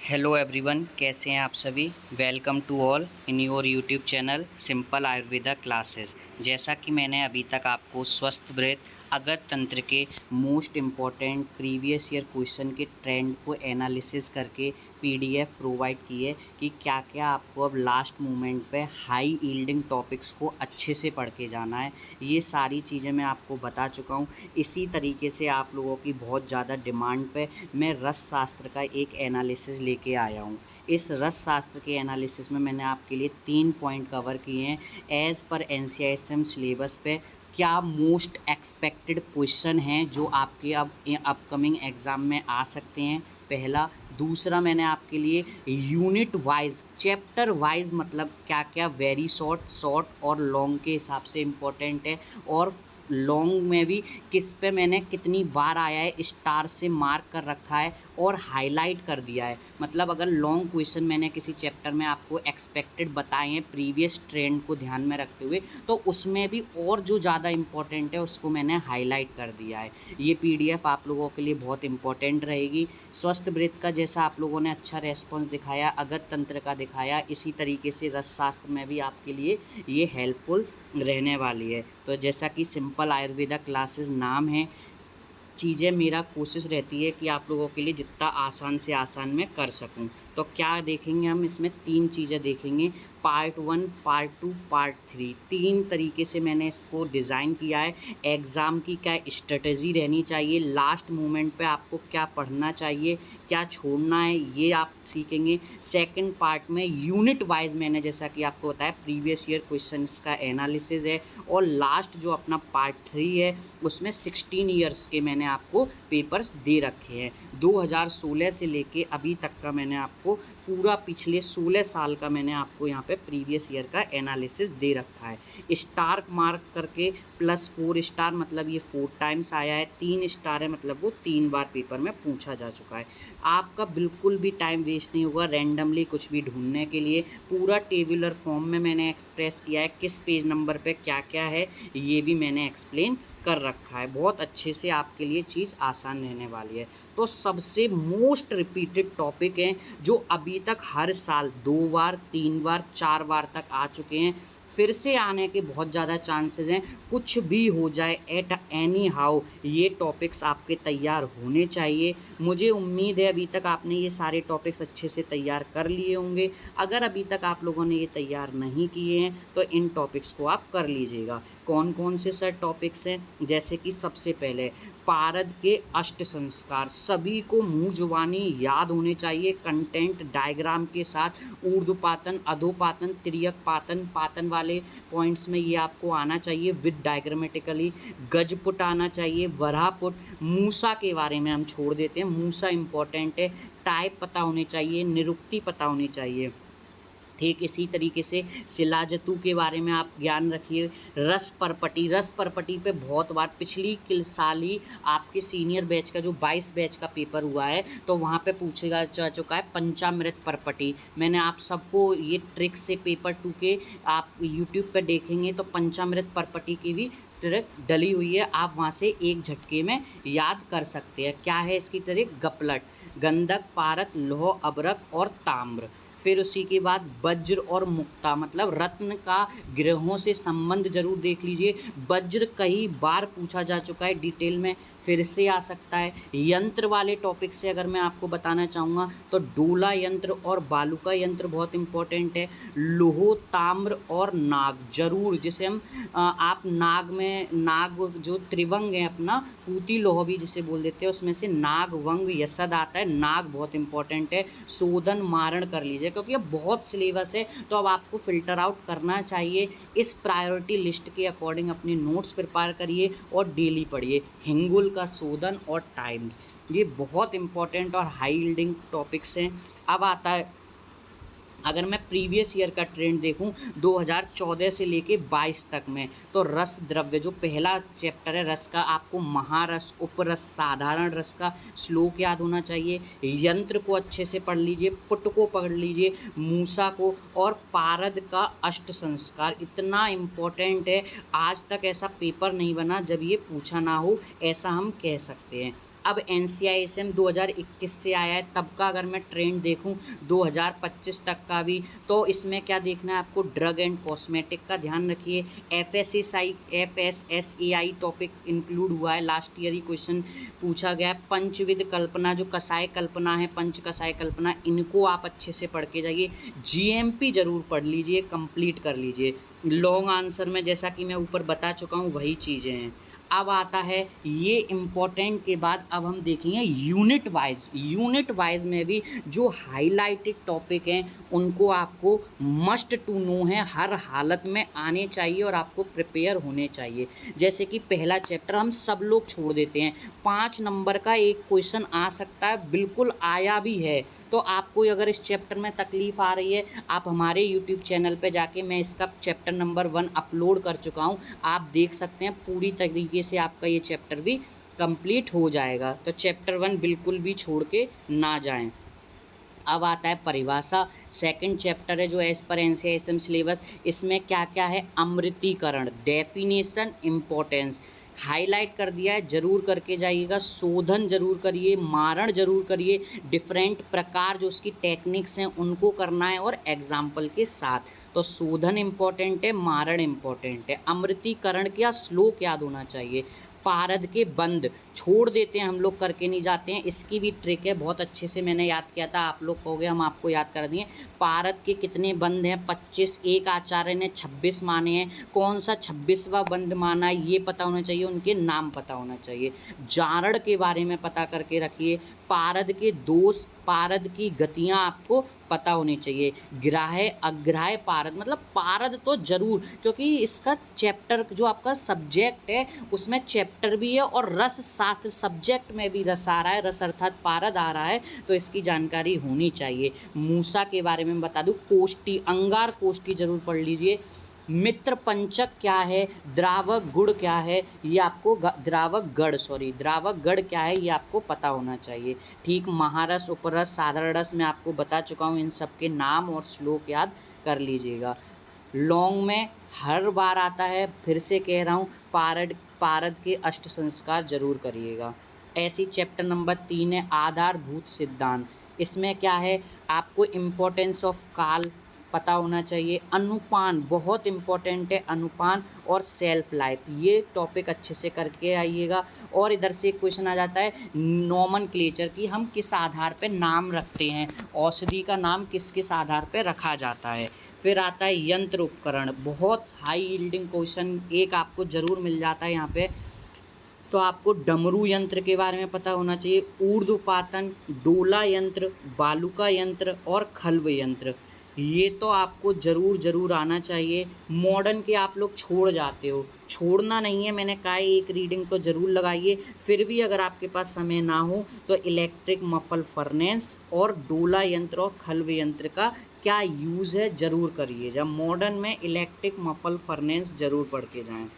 Hello everyone, कैसे हैं आप सभी। Welcome to all in your YouTube channel simple Ayurveda classes. जैसा कि मैंने अभी तक आपको स्वस्थ ब्रेथ अगर तंत्र के most important previous year question के ट्रेंड को एनालिसिस करके पीडीएफ प्रोवाइड की है कि क्या क्या आपको अब लास्ट मोमेंट पे हाई यील्डिंग टॉपिक्स को अच्छे से पढ़ के जाना है, ये सारी चीज़ें मैं आपको बता चुका हूँ। इसी तरीके से आप लोगों की बहुत ज़्यादा डिमांड पे मैं रस शास्त्र का एक एनालिसिस लेके आया हूँ। इस रस शास्त्र के एनालिसिस में मैंने आपके लिए 3 पॉइंट कवर किए हैं। एज़ पर एनसीईआरटी सिलेबस पे क्या मोस्ट एक्सपेक्टेड क्वेश्चन हैं जो आपके अब अपकमिंग एग्ज़ाम में आ सकते हैं, पहला। दूसरा, मैंने आपके लिए यूनिट वाइज चैप्टर वाइज मतलब क्या क्या वेरी शॉर्ट और लॉन्ग के हिसाब से इम्पोर्टेंट है, और लॉन्ग में भी किस पे मैंने कितनी बार आया है स्टार से मार्क कर रखा है और हाईलाइट कर दिया है। मतलब अगर लॉन्ग क्वेश्चन मैंने किसी चैप्टर में आपको एक्सपेक्टेड बताए हैं प्रीवियस ट्रेंड को ध्यान में रखते हुए, तो उसमें भी और जो ज़्यादा इम्पोर्टेंट है उसको मैंने हाईलाइट कर दिया है। ये पीडीएफ आप लोगों के लिए बहुत इंपॉर्टेंट रहेगी। स्वस्थ ब्रेथ का जैसा आप लोगों ने अच्छा रेस्पॉन्स दिखाया, अगत तंत्र का दिखाया, इसी तरीके से रस शास्त्र में भी आपके लिए ये हेल्पफुल रहने वाली है। तो जैसा कि सिंपल आयुर्वेदा क्लासेस नाम है, चीज़ें मेरा कोशिश रहती है कि आप लोगों के लिए जितना आसान से आसान मैं कर सकूं। तो क्या देखेंगे हम इसमें, 3 चीज़ें देखेंगे। पार्ट 1, पार्ट 2, पार्ट 3, 3 तरीके से मैंने इसको डिज़ाइन किया है। एग्ज़ाम की क्या स्ट्रेटजी रहनी चाहिए, लास्ट मोमेंट पे आपको क्या पढ़ना चाहिए, क्या छोड़ना है, ये आप सीखेंगे। सेकंड पार्ट में यूनिट वाइज मैंने जैसा कि आपको बताया प्रीवियस ईयर क्वेश्चंस का एनालिसिस है। और लास्ट जो अपना पार्ट 3 है उसमें 16 ईयर्स के मैंने आपको पेपर्स दे रखे हैं। 2016 से लेके अभी तक का मैंने आपको पूरा पिछले 16 साल का मैंने आपको यहाँ पे प्रीवियस ईयर का एनालिसिस दे रखा है। स्टार मार्क करके +4 स्टार मतलब ये 4 टाइम्स आया है, 3 स्टार है मतलब वो 3 बार पेपर में पूछा जा चुका है। आपका बिल्कुल भी टाइम वेस्ट नहीं होगा रैंडमली कुछ भी ढूंढने के लिए। पूरा टेबुलर फॉर्म में मैंने एक्सप्रेस किया है, किस पेज नंबर पे क्या क्या है ये भी मैंने एक्सप्लेन कर रखा है। बहुत अच्छे से आपके लिए चीज़ आसान रहने वाली है। तो सबसे मोस्ट रिपीटेड टॉपिक हैं जो अभी तक हर साल 2 बार 3 बार 4 बार तक आ चुके हैं, फिर से आने के बहुत ज़्यादा चांसेस हैं। कुछ भी हो जाए एट एनी हाउ ये टॉपिक्स आपके तैयार होने चाहिए। मुझे उम्मीद है अभी तक आपने ये सारे टॉपिक्स अच्छे से तैयार कर लिए होंगे। अगर अभी तक आप लोगों ने ये तैयार नहीं किए हैं तो इन टॉपिक्स को आप कर लीजिएगा। कौन कौन से सर टॉपिक्स हैं, जैसे कि सबसे पहले पारद के अष्ट संस्कार, सभी को मुँह जुबानी याद होने चाहिए कंटेंट डायग्राम के साथ। ऊर्ध्वपातन, अधोपातन, तिर्यक पातन, पातन वाले पॉइंट्स में ये आपको आना चाहिए विद डायग्रामेटिकली। गजपुट आना चाहिए, वराहपुट। मूसा के बारे में हम छोड़ देते हैं, मूसा इंपॉर्टेंट है। टाइप पता होने चाहिए, निरुक्ति पता होनी चाहिए। ठीक इसी तरीके से शिलाजतु के बारे में आप ज्ञान रखिए। रस परपटी पे बहुत बार पिछली साल ही आपके सीनियर बैच का जो 22 बैच का पेपर हुआ है तो वहाँ पे पूछेगा जा चुका है पंचामृत परपटी। मैंने आप सबको ये ट्रिक से पेपर 2 के आप यूट्यूब पे देखेंगे तो पंचामृत परपटी की भी ट्रिक डली हुई है, आप वहाँ से एक झटके में याद कर सकते हैं। क्या है इसकी ट्रिक, गपलट, गंधक, पारक, लौह, अबरक और ताम्र। फिर उसी के बाद वज्र और मुक्ता मतलब रत्न का ग्रहों से संबंध जरूर देख लीजिए। वज्र कई बार पूछा जा चुका है डिटेल में, फिर से आ सकता है। यंत्र वाले टॉपिक से अगर मैं आपको बताना चाहूँगा तो डोला यंत्र और बालुका यंत्र बहुत इंपॉर्टेंट है। लोह, ताम्र और नाग जरूर, जिसे हम आप नाग में नाग जो त्रिवंग है अपना पूती लोह भी जिसे बोल देते हैं, उसमें से नाग वंग यसद आता है। नाग बहुत इंपॉर्टेंट है। शोधन मारण कर लीजिए क्योंकि अब बहुत सिलेबस है तो अब आपको फ़िल्टर आउट करना चाहिए। इस प्रायोरिटी लिस्ट के अकॉर्डिंग अपने नोट्स प्रिपेयर करिए और डेली पढ़िए। हिंगुल का शोधन और टाइम, ये बहुत इंपॉर्टेंट और हाई यील्डिंग टॉपिक्स हैं। अब आता है, अगर मैं प्रीवियस ईयर का ट्रेंड देखूं 2014 से लेके 22 तक में, तो रस द्रव्य जो पहला चैप्टर है रस का, आपको महारस, उपरस, साधारण रस का श्लोक याद होना चाहिए। यंत्र को अच्छे से पढ़ लीजिए, पुट को पढ़ लीजिए, मूसा को, और पारद का अष्ट संस्कार इतना इम्पोर्टेंट है। आज तक ऐसा पेपर नहीं बना जब ये पूछा ना हो, ऐसा हम कह सकते हैं। अब NCISM 2021 से आया है, तब का अगर मैं ट्रेंड देखूं 2025 तक का भी, तो इसमें क्या देखना है आपको, ड्रग एंड कॉस्मेटिक का ध्यान रखिए। FSSAI टॉपिक इंक्लूड हुआ है, लास्ट ईयर ही क्वेश्चन पूछा गया है। पंचविध कल्पना, जो कसाय कल्पना है, पंच कसाय कल्पना, इनको आप अच्छे से पढ़ के जाइए। GMP जरूर पढ़ लीजिए, कंप्लीट कर लीजिए। लॉन्ग आंसर में जैसा कि मैं ऊपर बता चुका हूँ वही चीज़ें हैं। अब आता है ये इम्पोर्टेंट के बाद, अब हम देखेंगे यूनिट वाइज में भी जो हाईलाइटेड टॉपिक हैं उनको आपको मस्ट टू नो है, हर हालत में आने चाहिए और आपको प्रिपेयर होने चाहिए। जैसे कि पहला चैप्टर हम सब लोग छोड़ देते हैं, 5 नंबर का एक क्वेश्चन आ सकता है, बिल्कुल आया भी है। तो आपको अगर इस चैप्टर में तकलीफ़ आ रही है, आप हमारे यूट्यूब चैनल पे जाके, मैं इसका चैप्टर नंबर 1 अपलोड कर चुका हूँ, आप देख सकते हैं। पूरी तरीके से आपका ये चैप्टर भी कंप्लीट हो जाएगा, तो चैप्टर 1 बिल्कुल भी छोड़ के ना जाएं। अब आता है परिभाषा, सेकंड चैप्टर है जो एज पर NCISM सिलेबस। इसमें क्या क्या है, अमृतीकरण, डेफिनेशन, इम्पोर्टेंस हाईलाइट कर दिया है, जरूर करके जाइएगा। शोधन जरूर करिए, मारण जरूर करिए, डिफरेंट प्रकार जो उसकी टेक्निक्स हैं उनको करना है और एग्जाम्पल के साथ। तो शोधन इम्पोर्टेंट है, मारण इम्पोर्टेंट है। अमृतीकरण क्या, श्लोक याद होना चाहिए। पारद के बंद छोड़ देते हैं हम लोग, करके नहीं जाते हैं, इसकी भी ट्रिक है, बहुत अच्छे से मैंने याद किया था, आप लोग कहोगे हम आपको याद कर दिए। पारद के कितने बंद हैं, 25, एक आचार्य ने 26 माने हैं। कौन सा 26वां बंद माना है ये पता होना चाहिए, उनके नाम पता होना चाहिए। जारण के बारे में पता करके रखिए। पारद के दोष, पारद की गतियाँ आपको पता होनी चाहिए। ग्राह्य अग्राह्य पारद, मतलब पारद तो जरूर, क्योंकि इसका चैप्टर जो आपका सब्जेक्ट है उसमें चैप्टर भी है और रस शास्त्र सब्जेक्ट में भी रस आ रहा है, रस अर्थात पारद आ रहा है, तो इसकी जानकारी होनी चाहिए। मूसा के बारे में बता दूं, कोष्ठी, अंगार कोष्ठी जरूर पढ़ लीजिए। मित्र पंचक क्या है, द्रावक गुण क्या है, ये आपको द्रावक गढ़ क्या है ये आपको पता होना चाहिए। ठीक, महारस, उपरस, साधारण रस में आपको बता चुका हूँ, इन सब के नाम और श्लोक याद कर लीजिएगा। लॉन्ग में हर बार आता है, फिर से कह रहा हूँ, पारद के अष्ट संस्कार जरूर करिएगा। ऐसी चैप्टर नंबर 3 है आधारभूत सिद्धांत। इसमें क्या है, आपको इम्पोर्टेंस ऑफ काल पता होना चाहिए। अनुपान बहुत इम्पोर्टेंट है, अनुपान और सेल्फ लाइफ, ये टॉपिक अच्छे से करके आइएगा। और इधर से एक क्वेश्चन आ जाता है नोमेनक्लेचर की, हम किस आधार पे नाम रखते हैं, औषधि का नाम किस किस आधार पे रखा जाता है। फिर आता है यंत्र उपकरण, बहुत हाई यील्डिंग क्वेश्चन एक आपको ज़रूर मिल जाता है यहाँ पे। तो आपको डमरू यंत्र के बारे में पता होना चाहिए, ऊर्ध्वपातन, डोला यंत्र, बालुका यंत्र और खल्व यंत्र, ये तो आपको ज़रूर आना चाहिए। मॉडर्न के आप लोग छोड़ जाते हो, छोड़ना नहीं है, मैंने कहा एक रीडिंग तो ज़रूर लगाइए। फिर भी अगर आपके पास समय ना हो तो इलेक्ट्रिक मफल फर्नेस और डोला यंत्र और खल्व यंत्र का क्या यूज़ है ज़रूर करिए। जब मॉडर्न में इलेक्ट्रिक मफल फर्नेस ज़रूर पढ़ के जाएँ।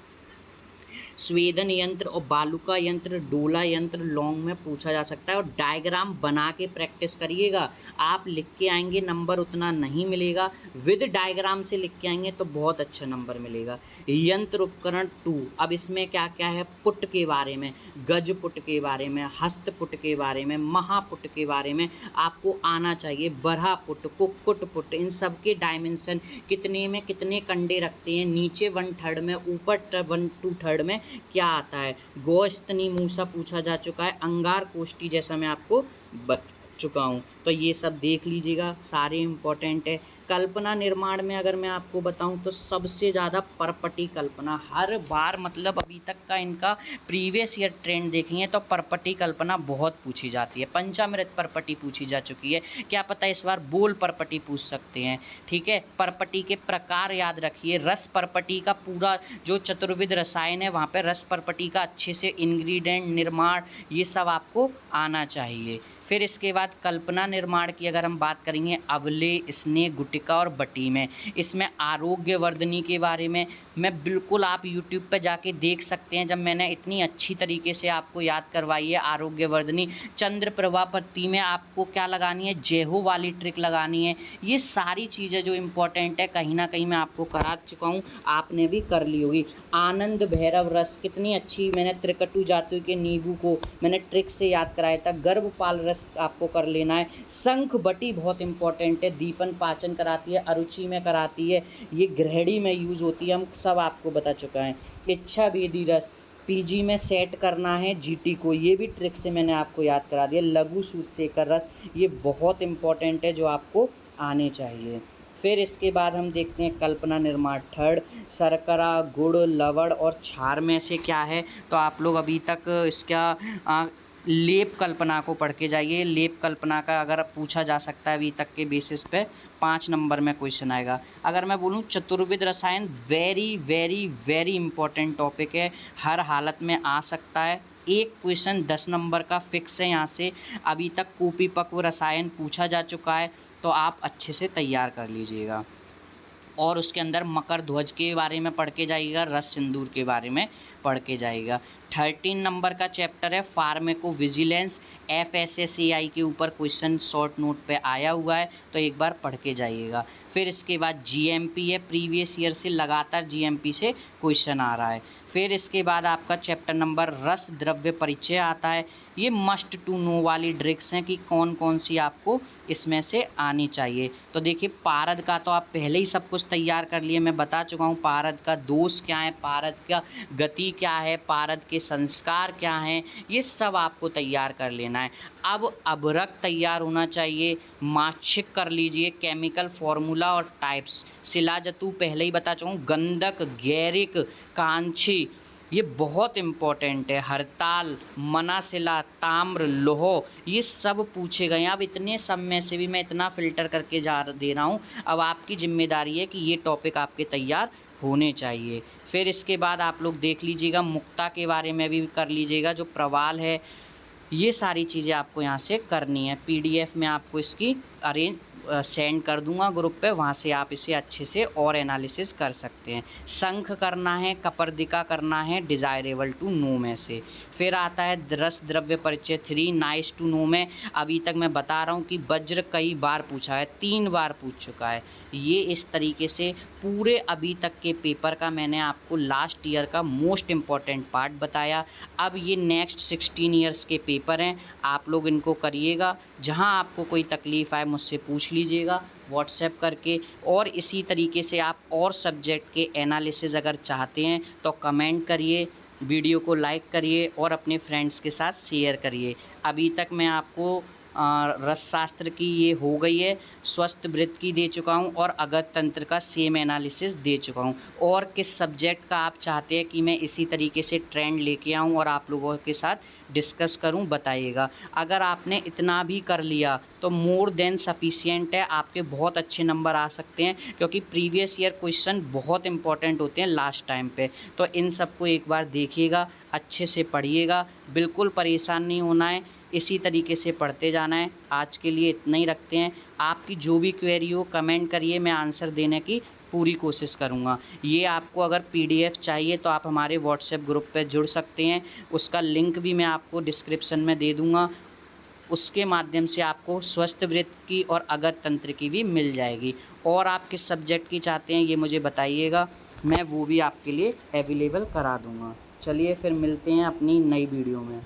स्वेदन यंत्र और बालुका यंत्र, डोला यंत्र लॉन्ग में पूछा जा सकता है, और डायग्राम बना के प्रैक्टिस करिएगा। आप लिख के आएंगे नंबर उतना नहीं मिलेगा, विद डायग्राम से लिख के आएंगे तो बहुत अच्छा नंबर मिलेगा। यंत्र उपकरण 2, अब इसमें क्या क्या है, पुट के बारे में, गज पुट के बारे में, हस्त पुट के बारे में, महापुट के बारे में आपको आना चाहिए। बरहा पुट, कुक्कुट पुट, इन सब के डायमेंशन, कितने में कितने कंडे रखते हैं, नीचे 1/3 में, ऊपर 1/2 में क्या आता है। गोस्तनी मूसा पूछा जा चुका है, अंगार कोष्ठी जैसा मैं आपको बता चुका हूँ, तो ये सब देख लीजिएगा, सारे इम्पोर्टेंट है। कल्पना निर्माण में अगर मैं आपको बताऊं तो सबसे ज़्यादा परपटी कल्पना, हर बार मतलब अभी तक का इनका प्रीवियस ईयर ट्रेंड देखेंगे तो परपटी कल्पना बहुत पूछी जाती है। पंचामृत परपटी पूछी जा चुकी है, क्या पता इस बार बोल परपटी पूछ सकते हैं। ठीक है, परपटी के प्रकार याद रखिए। रस परपटी का पूरा जो चतुर्विध रसायन है वहाँ पर रस परपटी का अच्छे से इंग्रेडिएंट, निर्माण, ये सब आपको आना चाहिए। फिर इसके बाद कल्पना निर्माण की अगर हम बात करेंगे अवले, स्नेह, गुटिका और बटी में, इसमें आरोग्यवर्धिनी के बारे में मैं बिल्कुल आप यूट्यूब पे जाके देख सकते हैं, जब मैंने इतनी अच्छी तरीके से आपको याद करवाई है आरोग्यवर्धिनी। चंद्र प्रभा पत्ती में आपको क्या लगानी है, जेहो वाली ट्रिक लगानी है। ये सारी चीज़ें जो इम्पोर्टेंट है कहीं ना कहीं मैं आपको करा चुका हूँ, आपने भी कर ली होगी। आनंद भैरव रस कितनी अच्छी, मैंने त्रिकटु जातु के नींबू को मैंने ट्रिक से याद कराया था। गर्भपाल रस आपको कर लेना है। शंख बटी बहुत इंपॉर्टेंट है, दीपन पाचन कराती है, अरुचि में कराती है, ये गृहिणी में यूज़ होती है, हम सब आपको बता चुका है। इच्छा भेदी रस पीजी में सेट करना है जीटी को, ये भी ट्रिक से मैंने आपको याद करा दिया। लघु सूत सेकर रस ये बहुत इंपॉर्टेंट है जो आपको आने चाहिए। फिर इसके बाद हम देखते हैं कल्पना निर्माण थर्ड, शर्करा, गुड़, लवण और क्षार में से क्या है, तो आप लोग अभी तक इसका लेप कल्पना को पढ़ के जाइए। लेप कल्पना का अगर पूछा जा सकता है अभी तक के बेसिस पे 5 नंबर में क्वेश्चन आएगा। अगर मैं बोलूँ चतुर्विध रसायन very very very important topic है, हर हालत में आ सकता है। एक क्वेश्चन 10 नंबर का फिक्स है यहाँ से। अभी तक कुपीपक्व रसायन पूछा जा चुका है, तो आप अच्छे से तैयार कर लीजिएगा। और उसके अंदर मकर ध्वज के बारे में पढ़ के जाइएगा, रस सिंदूर के बारे में पढ़ के जाइएगा। 13 नंबर का चैप्टर है फार्मेको विजिलेंस, FSSAI के ऊपर क्वेश्चन शॉर्ट नोट पे आया हुआ है, तो एक बार पढ़ के जाइएगा। फिर इसके बाद GMP है, प्रीवियस ईयर से लगातार GMP से क्वेश्चन आ रहा है। फिर इसके बाद आपका चैप्टर नंबर रस द्रव्य परिचय आता है। ये मस्ट टू नो वाली ट्रिक्स हैं कि कौन कौन सी आपको इसमें से आनी चाहिए। तो देखिए पारद का तो आप पहले ही सब कुछ तैयार कर लिए, मैं बता चुका हूँ पारद का दोष क्या है, पारद का गति क्या है, पारद के संस्कार क्या हैं, ये सब आपको तैयार कर लेना है। अब अभ्रक तैयार होना चाहिए, माक्षिक कर लीजिए, केमिकल फॉर्मूला और टाइप्स, शिलाजतु पहले ही बता चुका हूँ, गंधक, गैरिक, कांची ये बहुत इम्पॉर्टेंट है, हड़ताल, मनाशिला, ताम्र, लोह ये सब पूछे गए हैं। अब इतने सब में से भी मैं इतना फ़िल्टर करके जा दे रहा हूँ, अब आपकी जिम्मेदारी है कि ये टॉपिक आपके तैयार होने चाहिए। फिर इसके बाद आप लोग देख लीजिएगा मुक्ता के बारे में भी कर लीजिएगा, जो प्रवाल है ये सारी चीज़ें आपको यहाँ से करनी है। PDF में आपको इसकी सेंड कर दूंगा ग्रुप पे, वहाँ से आप इसे अच्छे से और एनालिसिस कर सकते हैं। शंख करना है, कपर्दिका करना है, डिज़ायरेबल टू नो में से। फिर आता है रस द्रव्य परिचय 3, नाइस टू नो में अभी तक मैं बता रहा हूँ कि वज्र कई बार पूछा है, 3 बार पूछ चुका है। ये इस तरीके से पूरे अभी तक के पेपर का मैंने आपको लास्ट ईयर का मोस्ट इम्पॉर्टेंट पार्ट बताया। अब ये नेक्स्ट 16 ईयर्स के पेपर हैं, आप लोग इनको करिएगा। जहाँ आपको कोई तकलीफ़ आए मुझसे पूछ लीजिएगा व्हाट्सएप करके, और इसी तरीके से आप और सब्जेक्ट के एनालिसिस अगर चाहते हैं तो कमेंट करिए, वीडियो को लाइक करिए और अपने फ्रेंड्स के साथ शेयर करिए। अभी तक मैं आपको रस शास्त्र की ये हो गई है, स्वस्थ वृत्त की दे चुका हूँ और अगत तंत्र का सेम एनालिसिस दे चुका हूँ। और किस सब्जेक्ट का आप चाहते हैं कि मैं इसी तरीके से ट्रेंड लेके आऊँ और आप लोगों के साथ डिस्कस करूँ, बताइएगा। अगर आपने इतना भी कर लिया तो मोर देन सफिशिएंट है, आपके बहुत अच्छे नंबर आ सकते हैं, क्योंकि प्रीवियस ईयर क्वेश्चन बहुत इंपॉर्टेंट होते हैं लास्ट टाइम पे। तो इन सबको एक बार देखिएगा, अच्छे से पढ़िएगा, बिल्कुल परेशान नहीं होना है, इसी तरीके से पढ़ते जाना है। आज के लिए इतना ही रखते हैं। आपकी जो भी क्वेरी हो कमेंट करिए, मैं आंसर देने की पूरी कोशिश करूँगा। ये आपको अगर PDF चाहिए तो आप हमारे व्हाट्सएप ग्रुप पे जुड़ सकते हैं, उसका लिंक भी मैं आपको डिस्क्रिप्शन में दे दूँगा। उसके माध्यम से आपको स्वस्थ वृत्त की और अगत तंत्र की भी मिल जाएगी। और आप किस सब्जेक्ट की चाहते हैं ये मुझे बताइएगा, मैं वो भी आपके लिए अवेलेबल करा दूँगा। चलिए फिर मिलते हैं अपनी नई वीडियो में।